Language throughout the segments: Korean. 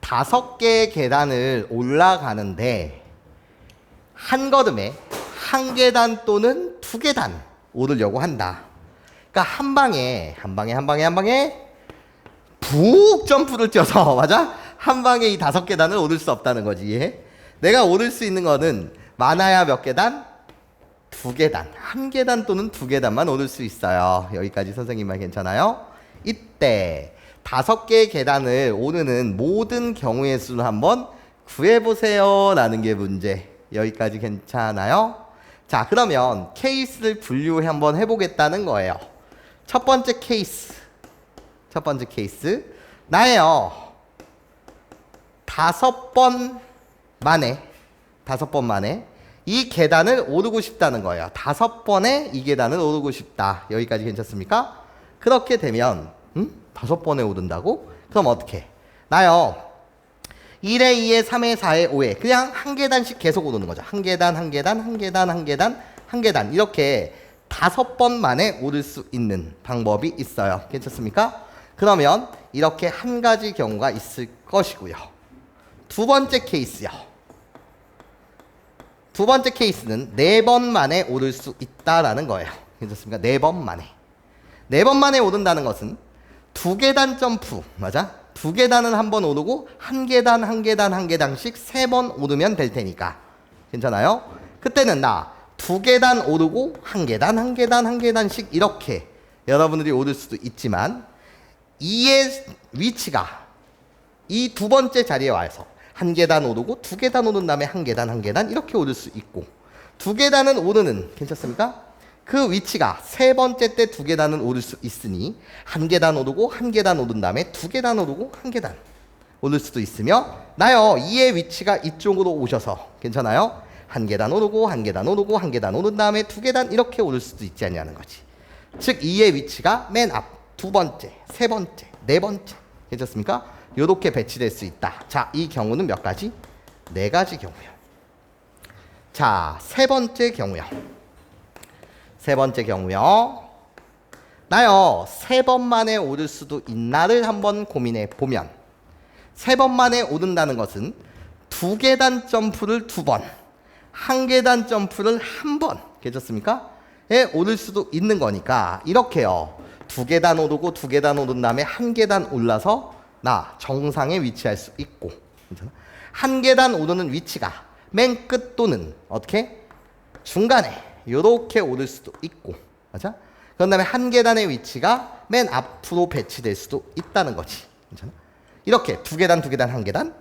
5개의 계단을 올라가는데 한 걸음에 한 계단 또는 2계단 오르려고 한다. 그러니까 한 방에 푹 점프를 뛰어서 맞아? 한 방에 이 5계단을 오를 수 없다는 거지. 내가 오를 수 있는 거는 많아야 몇 계단? 2계단. 한 계단 또는 2계단만 오를 수 있어요. 여기까지 선생님 말 괜찮아요? 이때 5개의 계단을 오르는 모든 경우의 수를 한번 구해보세요 라는 게 문제. 여기까지 괜찮아요? 자, 그러면 케이스를 분류해 한번 해보겠다는 거예요. 첫 번째 케이스. 나예요. 5번 만에 이 계단을 오르고 싶다는 거예요. 5번에 이 계단을 오르고 싶다. 여기까지 괜찮습니까? 그렇게 되면 5번에 오른다고? 그럼 어떻게? 나요. 1에 2에 3에 4에 5에 그냥 한 계단씩 계속 오르는 거죠. 한 계단 이렇게 5번 만에 오를 수 있는 방법이 있어요. 괜찮습니까? 그러면 이렇게 한 가지 경우가 있을 것이고요. 두 번째 케이스는 4번 만에 오를 수 있다라는 거예요. 괜찮습니까? 4번 만에 오른다는 것은 2계단 점프, 맞아? 2계단을 한 번 오르고 한 계단씩 3번 오르면 될 테니까. 괜찮아요? 그때는 2계단 오르고 한 계단씩 이렇게 여러분들이 오를 수도 있지만 이의 위치가 이 두 번째 자리에 와서 한 계단 오르고 2계단 오른 다음에 한 계단 이렇게 오를 수 있고 2계단은 오르는 괜찮습니까? 그 위치가 세 번째 때 2계단은 오를 수 있으니 한 계단 오르고 한 계단 오른 다음에 2계단 오르고 한 계단 오를 수도 있으며 나요 이의 위치가 이쪽으로 오셔서 괜찮아요? 한 계단 오르고 한 계단 오른 다음에 2계단 이렇게 오를 수도 있지 않냐는 거지. 즉 이의 위치가 맨 앞 두 번째, 세 번째, 네 번째 괜찮습니까? 요렇게 배치될 수 있다. 자, 이 경우는 몇 가지? 4가지 경우요. 자, 세 번째 경우요. 나요 3번 만에 오를 수도 있나를 한번 고민해 보면 3번 만에 오른다는 것은 2계단 점프를 2번, 한 계단 점프를 1번 괜찮습니까? 에 오를 수도 있는 거니까 이렇게요. 2계단 오르고 2계단 오른 다음에 한 계단 올라서 나 정상에 위치할 수 있고 괜찮아? 한 계단 오르는 위치가 맨 끝 또는 어떻게? 중간에 요렇게 오를 수도 있고 맞아? 그런 다음에 한 계단의 위치가 맨 앞으로 배치될 수도 있다는 거지. 괜찮아? 이렇게 2계단, 한 계단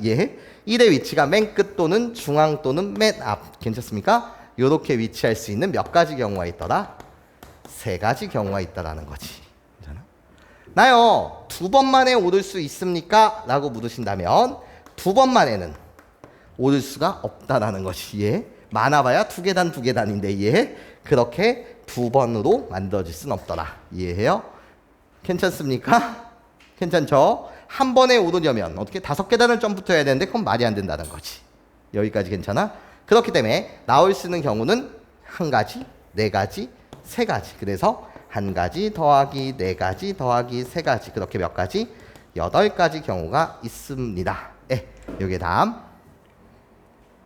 예. 1의 위치가 맨 끝 또는 중앙 또는 맨 앞 괜찮습니까? 요렇게 위치할 수 있는 몇 가지 경우가 있더라? 3가지 경우가 있다라는 거지. 괜찮아? 나요 2번 만에 오를 수 있습니까? 라고 물으신다면 2번 만에는 오를 수가 없다라는 것이 예. 많아봐야 2계단인데 예. 그렇게 2번으로 만들어질 순 없더라. 이해해요? 괜찮습니까? 괜찮죠? 한 번에 오르려면 어떻게 5계단을 점프해야 되는데 그건 말이 안 된다는 거지. 여기까지 괜찮아? 그렇기 때문에 나올 수 있는 경우는 1가지, 4가지, 3가지. 그래서 1가지 더하기 4가지 더하기 3가지. 그렇게 몇 가지? 8가지 경우가 있습니다. 예, 요게 다음.